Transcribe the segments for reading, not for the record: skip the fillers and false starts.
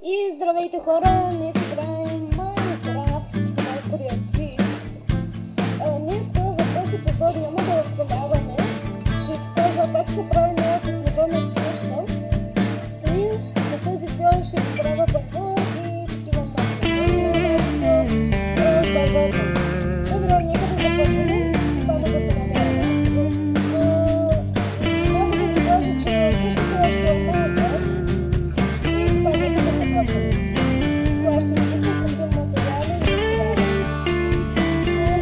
И здравейте хора, днес играем Майнкрафт на креатив. Днес в този епизод няма да оцеляваме. Ще ви покажа как се прави новата обновена къща. И за тази цел ще ви правя първо и такива малки. Добре, нека да започваме. Само да се намеря място. Мога да ви кажа, че къщата още е малка. И така, нека да започваме. Сега ще ви покажа какви материали ни трябва.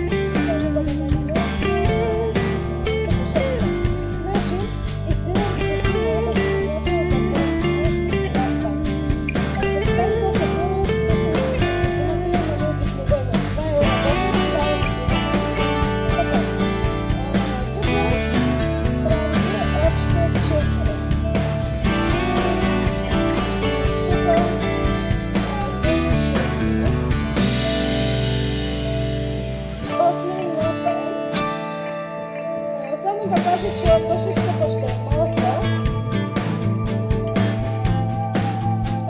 Аз само да намерим място. Значи, избирам да си няма да си няма да си трябва. Ако се представи много късно, също се взимате на необикновено. Това е работно, това е така. Тук правите общо 4. Само да кажа, че къщичката ще е малка.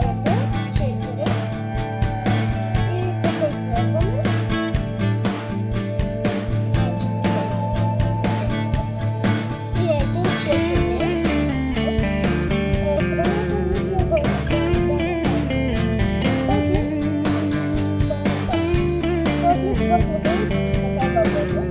Ето, 4. И тук измерваме. И ето 4. Страната мисля да направим. После свързваме така дълго.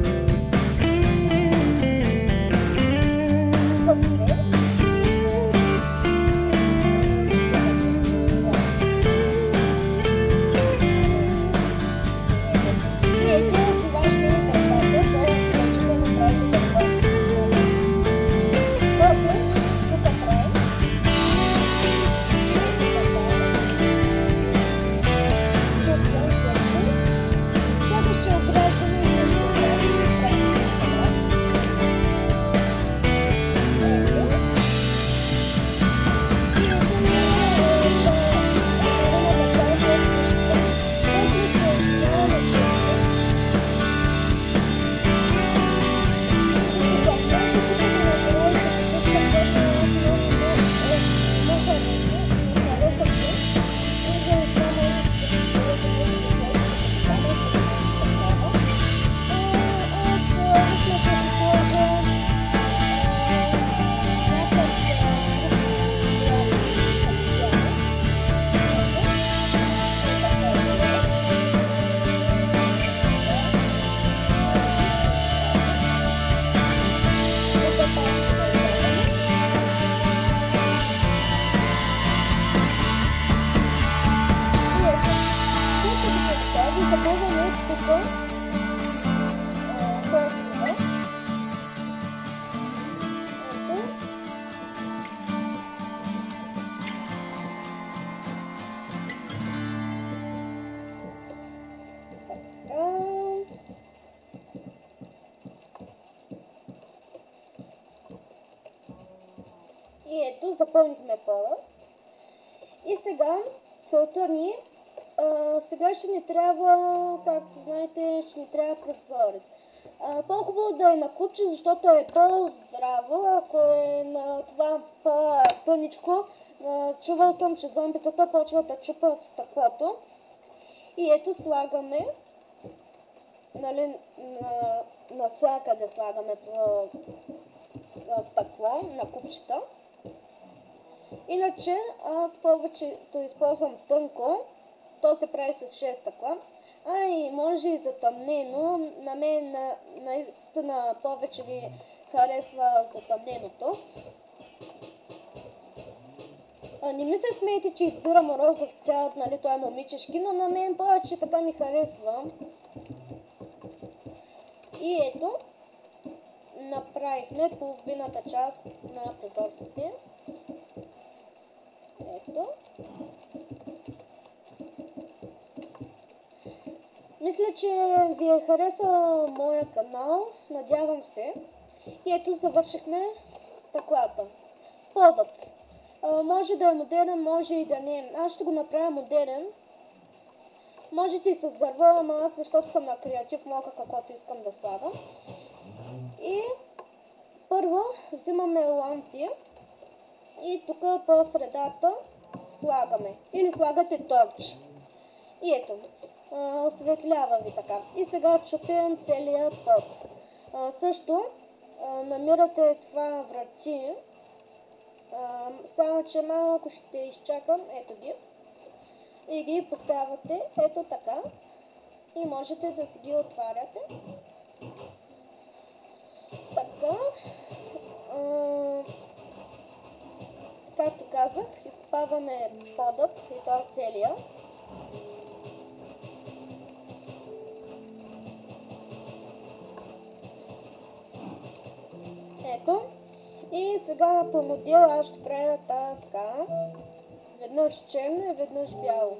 И ето, запълнихме пола. И сега целта ни, сега ще ни трябва, както знаете, ще ни трябва прозорец. По-хубаво да е на купче, защото е по-здраво. Ако е на това по-тъничко, чувал съм, че зомбитата почват да чупат стъклото. И ето слагаме, нали, навсякъде слагаме стъкло на купчета. Иначе аз повечето използвам тънко, то се прави с 6 стъкла. И може и затъмнено, на мен наистина повече ви харесва затъмненото. Не ми се смейте, че избирам розов цвят, нали, той е момичешки, но на мен повече така ми харесва. И ето, направихме половината част на прозорците. Ето. Мисля, че ви е харесал моя канал, надявам се. И ето завършихме стъклата. Подът. Може да е модерен, може и да не. Аз ще го направя модерен. Можете и с дърво, ама аз, защото съм на креатив, мога каквото искам да слагам. И първо взимаме лампи и тук по средата слагаме. Или слагате торч. И ето, осветлява ви така. И сега чупим целият път. Също намирате това врати, само че малко ще изчакам, ето ги. И ги поставяте ето така. И можете да си ги отваряте. Така. Както казах, изкопаваме подът и то целия. Ето. И сега по модел аз ще правя така. Веднъж черно и веднъж бяло.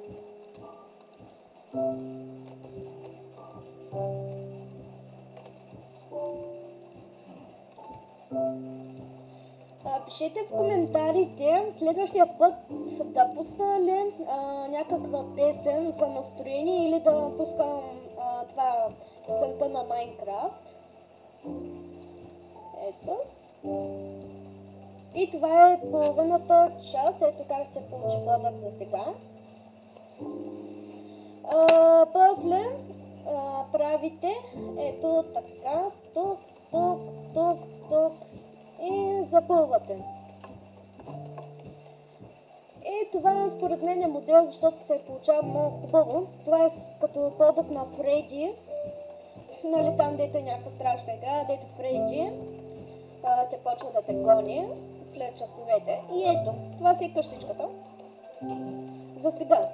Пишете в коментарите следващия път да пусна ли някаква песен за настроение или да пускам това песента на Майнкрафт. Ето. И това е половината част. Ето как се получи подът за сега. После правите ето така, тук, тук, тук, тук и запълвате. И това според мен е модел, защото се получава много хубаво. Това е като подът на Фреди. Нали там, дето е някаква страшна игра, дето Фреди те почва да те гони след часовете. И ето, това си е къщичката. За сега.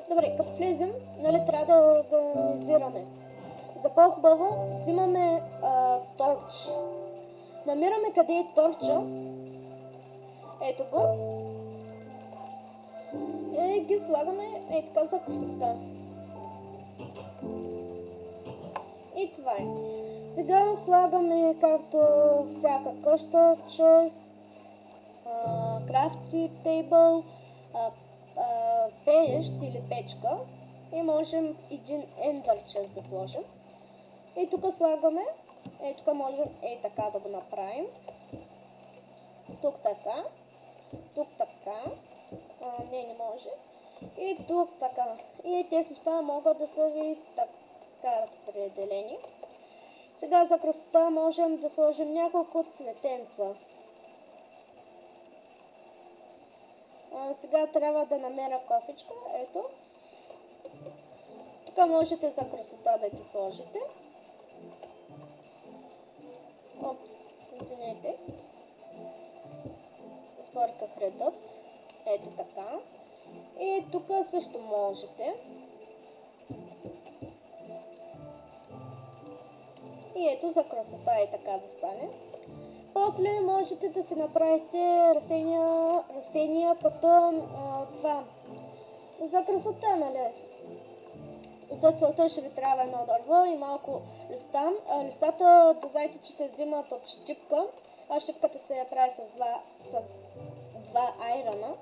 Добре, като влезем, нали, трябва да организираме. За по-хубаво взимаме торч. Намираме къде е торча. Ето го. И ги слагаме така за красота. И това е. Сега слагаме както всяка къща чест, крафти тейбъл, пеещ или печка и можем един ендър чест да сложим. И тук слагаме, тук можем така да го направим. Тук така, тук така, не може. И тук така. И тези неща могат да са ви така разпределени. Сега за красота можем да сложим няколко цветенца. Сега трябва да намеря кофичка. Ето. Тук можете за красота да ги сложите. Опс, извинете. Сбърках редът. Ето така. И тук също можете. И ето за красота е така да стане. После можете да си направите растения като това. За красота, нали? За целта ще ви трябва едно дърво и малко листа. Листата да знаете, че се взимат от щипка. А щипката се я прави с два айрона.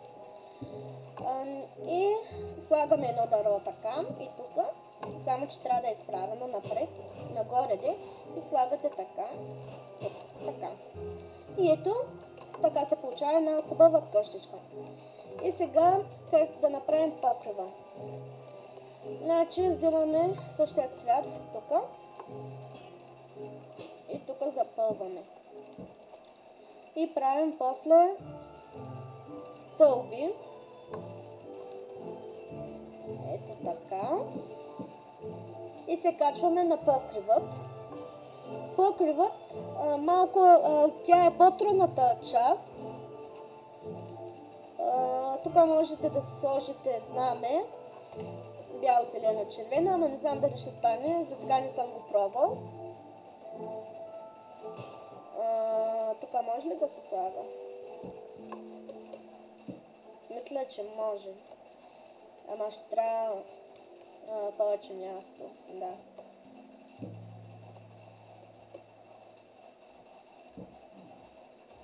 И слагаме едно дърво така и тук. Само че трябва да е изправено напред, нагоре и слагате така. Така. И ето, така се получава една хубава къщичка. И сега как да направим покрива. Значи взимаме същия цвят тук и тук запълваме. И правим после стълби. Ето така. И се качваме на покривът. Покривът, малко, тя е по-трудната част. Тук можете да сложите знаме. Бяло, зелено, червено, ама не знам дали ще стане. За сега не съм го пробвал. Тук може ли да се слага? Мисля, че може. Ама ще трябва повече място. Да.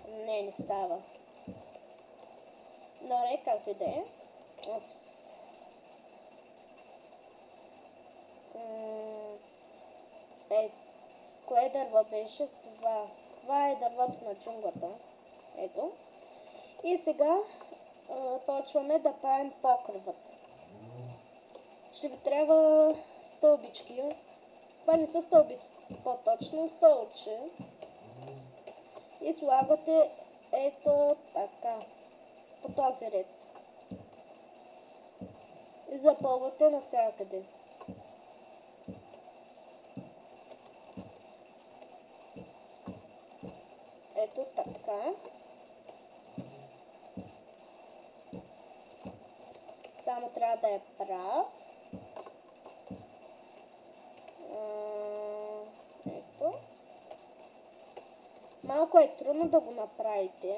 Не става. Добре, както и да е. Опс. С кое дърво беше? С това. Това е дървото на джунглата. Ето. И сега почваме да правим покривът. Ще ви трябва стълбички. Това не са стълби, по-точно столче. И слагате ето така, по този ред. И запълвате навсякъде. Ето така. Само трябва да е прав. Ето. Малко е трудно да го направите.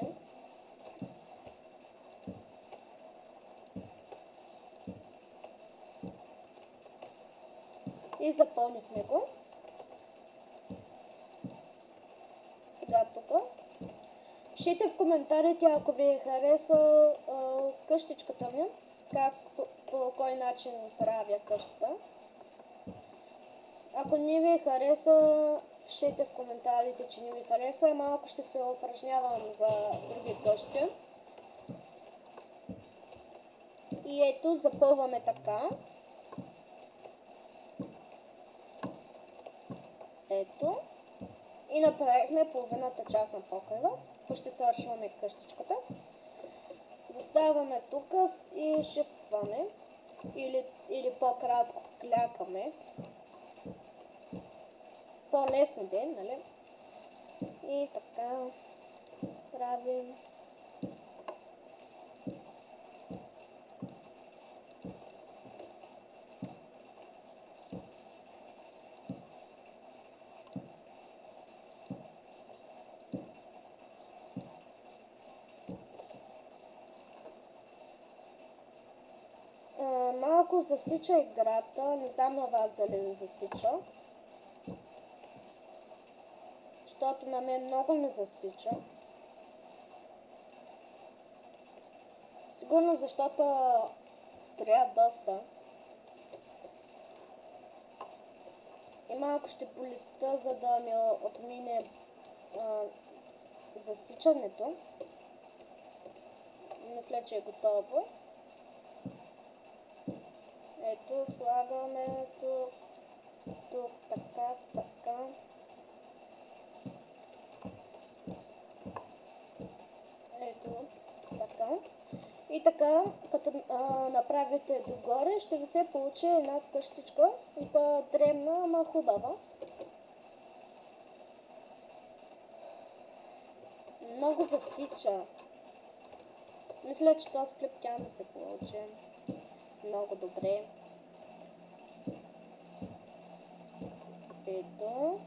И запълнихме го. Сега тук. Пишете в коментарите, ако ви хареса къщичката ми, как, по кой начин правя къщата. Ако не ви хареса, пишете в коментарите, че не ви харесва и малко ще се упражнявам за други къщи. И ето, запълваме така. Ето. И направихме половината част на покрива. Ще свършваме къщичката. Заставаме тук и шифтваме. Или по-кратко клякаме. По-лесно ден, нали? И така правим. Малко засича играта, не знам на вас дали ви засича. Защото на мен много не засича. Сигурно защото строя доста. И малко ще полита, за да ми отмине засичането. Мисля, че е готово. Ето, слагаме тук, така. Ето, така. И така, като направите догоре, ще ви се получи една къщичка. И по-дребна, ама хубава. Много засича. Мисля, че този клип тя да се получи много добре. Ето.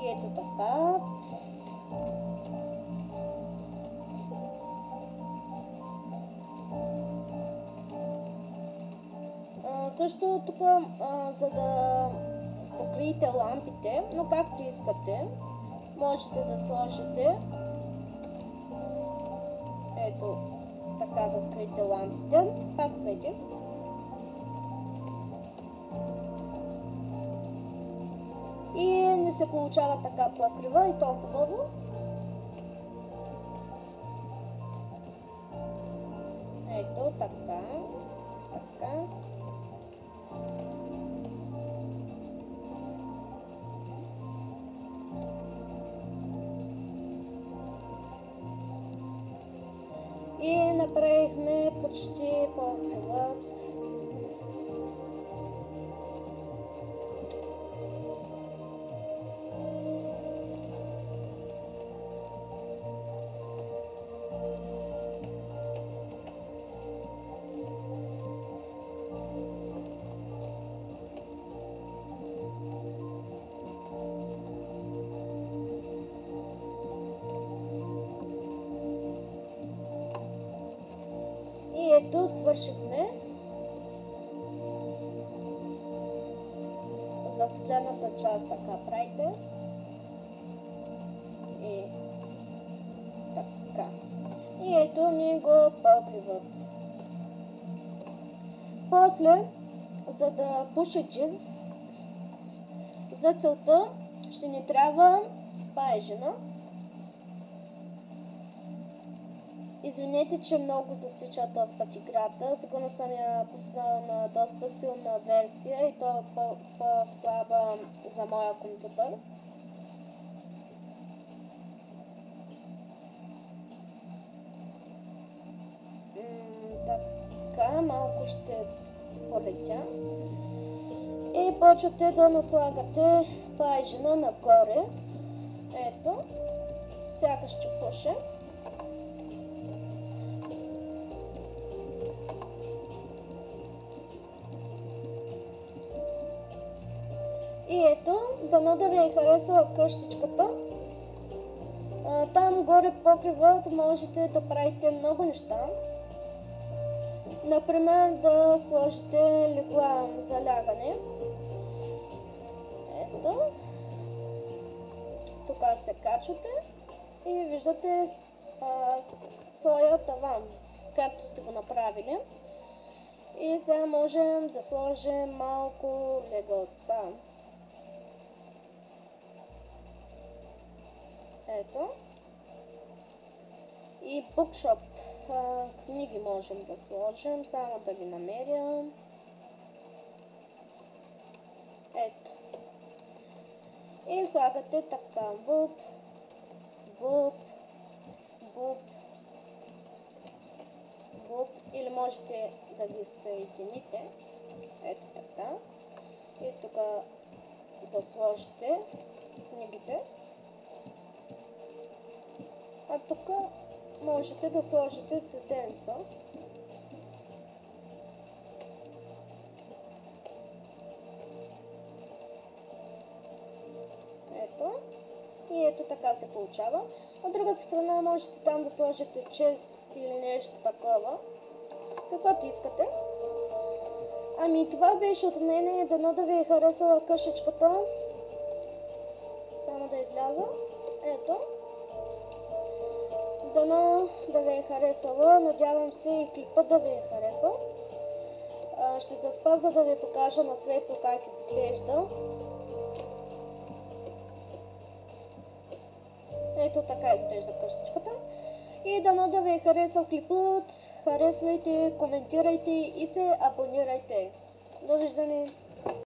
И ето така. Също тук, за да покриете лампите, но както искате, можете да сложите ето така да скриете лампите. Пак свети. И не се получава така покрива и то хубаво. Ето така. Така. И направихме почти покривът. ето, свършихме. За последната част така правите. И така. И ето ни го покриват. После, за да пушите, за целта ще ни трябва пайжена. Извинете, че много засича този път играта. Сигурно съм я пуснала на доста силна версия и то е по-слаба за моя компютър. Така, малко ще полетя. И почвате да наслагате пайжена нагоре. Ето, сякаш ще пуше. И ето, дано да ви е харесала къщичката. Там горе покривът можете да правите много неща. Например, да сложите легла за лягане. Ето. Тук се качвате и виждате своя таван, както сте го направили. И сега можем да сложим малко легалца. Ето. И букшоп. Книги можем да сложим, само да ги намеря. Ето. И слагате така. Буп, буп, буп, буп. Или можете да ги съедините. Ето така. И тук да сложите книгите. А тук можете да сложите цветенца. Ето. И ето така се получава. От другата страна можете там да сложите чест или нещо такова. Каквото искате. Ами това беше от мене. Дано да ви е харесала къщичката. Само да изляза. Ето. Дано да ви е харесала. Надявам се и клипът да ви е харесал. Ще се спазя да ви покажа на светло как изглежда. Ето така изглежда къщичката. И дано да ви е харесал клипът. Харесвайте, коментирайте и се абонирайте. Довиждане!